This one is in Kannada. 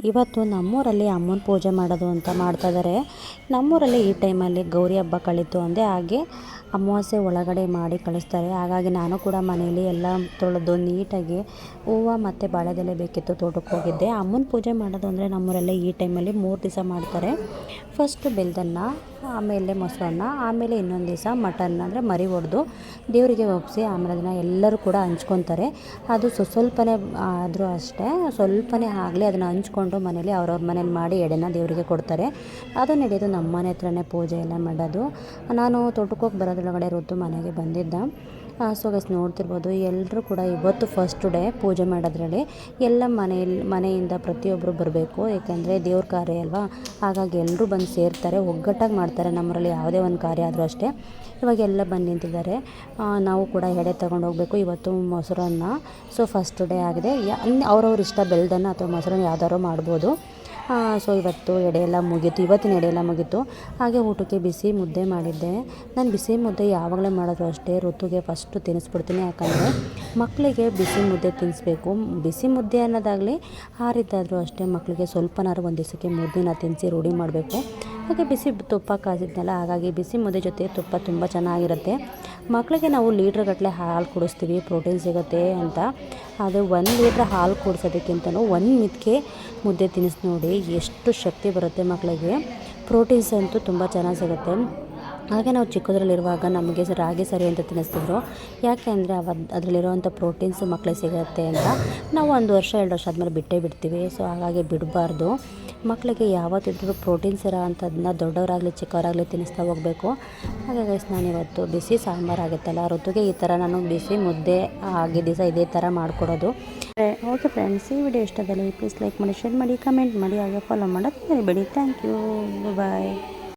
ಇವತ್ತು ನಮ್ಮೂರಲ್ಲಿ ಅಮ್ಮನ ಪೂಜೆ ಮಾಡೋದು ಅಂತ ಮಾಡ್ತಾಯಿದ್ದಾರೆ. ನಮ್ಮೂರಲ್ಲಿ ಈ ಟೈಮಲ್ಲಿ ಗೌರಿ ಹಬ್ಬ ಕಳೀತು ಅಂದರೆ ಹಾಗೆ ಅಮಾವಾಸ್ಯೆ ಒಳಗಡೆ ಮಾಡಿ ಕಳಿಸ್ತಾರೆ. ಹಾಗಾಗಿ ನಾನು ಕೂಡ ಮನೆಯಲ್ಲಿ ಎಲ್ಲ ತೊಳೆದು ನೀಟಾಗಿ ಹೂವು ಮತ್ತು ಬಾಳೆದೆಲೆ ಬೇಕಿತ್ತು, ತೋಟಕ್ಕೆ ಹೋಗಿದ್ದೆ. ಅಮ್ಮನ ಪೂಜೆ ಮಾಡೋದು ಅಂದರೆ ನಮ್ಮೂರಲ್ಲಿ ಈ ಟೈಮಲ್ಲಿ 3 ದಿವಸ ಮಾಡ್ತಾರೆ. ಫಸ್ಟು ಬೆಲ್ದನ್ನ, ಆಮೇಲೆ ಮೊಸರನ್ನ, ಆಮೇಲೆ ಇನ್ನೊಂದು ದಿವಸ ಮಟನ್ ಅಂದರೆ ಮರಿ ಹೊಡೆದು ದೇವರಿಗೆ ಒಪ್ಪಿಸಿ ಆಮೇಲೆ ಅದನ್ನು ಎಲ್ಲರೂ ಕೂಡ ಹಂಚ್ಕೊತಾರೆ. ಅದು ಸ್ವಲ್ಪನೇ ಆದರೂ ಅಷ್ಟೇ, ಸ್ವಲ್ಪನೇ ಆಗಲಿ ಅದನ್ನು ಹಂಚ್ಕೊಂಡು ಮನೇಲಿ ಅವ್ರವ್ರ ಮನೇಲಿ ಮಾಡಿ ಎಡೆನ ದೇವರಿಗೆ ಕೊಡ್ತಾರೆ. ಅದು ನಡೆಯೋದು ನಮ್ಮ ಮನೆ ಹತ್ರನೇ ಪೂಜೆ ಎಲ್ಲ ಮಾಡೋದು. ನಾನು ತೋಟಕ್ಕೆ ಹೋಗಿ ಬರೋದ್ರೊಳಗಡೆ ಋತು ಮನೆಗೆ ಬಂದಿದ್ದ. ಸೊ ಗೈಸ್ ನೋಡ್ತಿರ್ಬೋದು, ಎಲ್ಲರೂ ಕೂಡ ಇವತ್ತು ಫಸ್ಟ್ ಡೇ ಪೂಜೆ ಮಾಡೋದ್ರಲ್ಲಿ ಎಲ್ಲ ಮನೆಯಿಂದ ಪ್ರತಿಯೊಬ್ಬರು ಬರಬೇಕು. ಏಕೆಂದರೆ ದೇವ್ರ ಕಾರ್ಯ ಅಲ್ವಾ, ಹಾಗಾಗಿ ಎಲ್ಲರೂ ಬಂದು ಸೇರ್ತಾರೆ, ಒಗ್ಗಟ್ಟಾಗಿ ಮಾಡ್ತಾರೆ. ನಮ್ಮರಲ್ಲಿ ಯಾವುದೇ ಒಂದು ಕಾರ್ಯ ಆದರೂ ಅಷ್ಟೇ. ಇವಾಗ ಎಲ್ಲ ಬಂದು ನಿಂತಿದ್ದಾರೆ. ನಾವು ಕೂಡ ಎಡೆ ತೊಗೊಂಡು ಹೋಗಬೇಕು. ಇವತ್ತು ಮೊಸರನ್ನ, ಸೊ ಫಸ್ಟ್ ಡೇ ಆಗಿದೆ. ಅವ್ರವ್ರ ಇಷ್ಟ, ಬೆಲ್ದನ್ನ ಅಥವಾ ಮೊಸರನ್ನ ಯಾವ್ದಾದ್ರು ಮಾಡ್ಬೋದು. ಸೊ ಇವತ್ತು ಎಡೆ ಎಲ್ಲ ಮುಗೀತು, ಇವತ್ತಿನ ಎಡೆ ಎಲ್ಲ ಮುಗೀತು. ಹಾಗೆ ಊಟಕ್ಕೆ ಬಿಸಿ ಮುದ್ದೆ ಮಾಡಿದ್ದೆ. ನಾನು ಬಿಸಿ ಮುದ್ದೆ ಯಾವಾಗಲೇ ಮಾಡೋದು ಅಷ್ಟೇ, ಋತುಗೆ ಫಸ್ಟು ತಿನ್ನಿಸ್ಬಿಡ್ತೀನಿ. ಯಾಕಂದರೆ ಮಕ್ಕಳಿಗೆ ಬಿಸಿ ಮುದ್ದೆ ತಿನ್ನಿಸ್ಬೇಕು. ಬಿಸಿ ಮುದ್ದೆ ಅನ್ನೋದಾಗಲಿ ಆರಿದ್ದಾದರೂ ಅಷ್ಟೇ, ಮಕ್ಕಳಿಗೆ ಸ್ವಲ್ಪನಾರು ಒಂದು ದಿವಸಕ್ಕೆ ಮುದ್ದೆನ ತಿನ್ನಿಸಿ ರೂಢಿ ಮಾಡಬೇಕು. ಹಾಗೆ ಬಿಸಿ ತುಪ್ಪ ಕಾಸಿದ್ನಲ್ಲ, ಹಾಗಾಗಿ ಬಿಸಿ ಮುದ್ದೆ ಜೊತೆ ತುಪ್ಪ ತುಂಬ ಚೆನ್ನಾಗಿರುತ್ತೆ. ಮಕ್ಕಳಿಗೆ ನಾವು ಲೀಟ್ರ್ಗಟ್ಟಲೆ ಹಾಲು ಕುಡಿಸ್ತೀವಿ ಪ್ರೋಟೀನ್ ಸಿಗುತ್ತೆ ಅಂತ. ಅದು 1 ಲೀಟ್ರ್ ಹಾಲು ಕುಡಿಸೋದಕ್ಕಿಂತನೂ 1 ಮಿದ್ಕೆ ಮುದ್ದೆ ತಿನ್ನಿಸಿ ನೋಡಿ, ಎಷ್ಟು ಶಕ್ತಿ ಬರುತ್ತೆ ಮಕ್ಕಳಿಗೆ. ಪ್ರೋಟೀನ್ಸ್ ಅಂತೂ ತುಂಬ ಚೆನ್ನಾಗಿ ಸಿಗುತ್ತೆ. ಹಾಗೆ ನಾವು ಚಿಕ್ಕದ್ರಲ್ಲಿರುವಾಗ ನಮಗೆ ರಾಗಿ ಸರಿ ಅಂತ ತಿನ್ನಿಸ್ತಿದ್ರು. ಯಾಕೆ ಅಂದರೆ ಅದರಲ್ಲಿರುವಂಥ ಪ್ರೋಟೀನ್ಸು ಮಕ್ಕಳಿಗೆ ಸಿಗುತ್ತೆ ಅಂತ. ನಾವು 1 ವರ್ಷ 2 ವರ್ಷ ಆದಮೇಲೆ ಬಿಟ್ಟೇ ಬಿಡ್ತೀವಿ. ಸೊ ಹಾಗಾಗಿ ಬಿಡಬಾರ್ದು. ಮಕ್ಕಳಿಗೆ ಯಾವತ್ತಿದ್ರೂ ಪ್ರೋಟೀನ್ಸ್ ಇರೋ ಅಂಥದ್ದನ್ನ ದೊಡ್ಡವರಾಗಲಿ ಚಿಕ್ಕವರಾಗಲಿ ತಿನ್ನಿಸ್ತಾ ಹೋಗಬೇಕು. ಹಾಗೆ ಗೈಸ್ ನಾನಿವತ್ತು ಬಿಸಿ ಸಾಂಬಾರು ಆಗುತ್ತಲ್ಲ, ಋತುಗೆ ಈ ಥರ ನಾನು ಬಿಸಿ ಮುದ್ದೆ ಆಗಿದ್ದ ದಿವಸ ಇದೇ ಥರ ಮಾಡಿಕೊಡೋದು. ಓಕೆ ಫ್ರೆಂಡ್ಸ್, ಈ ವಿಡಿಯೋ ಇಷ್ಟದಲ್ಲಿ ಪ್ಲೀಸ್ ಲೈಕ್ ಮಾಡಿ, ಶೇರ್ ಮಾಡಿ, ಕಮೆಂಟ್ ಮಾಡಿ, ಹಾಗೆ ಫಾಲೋ ಮಾಡೋದು ಮರಿಬೇಡಿ. Thank you, bye.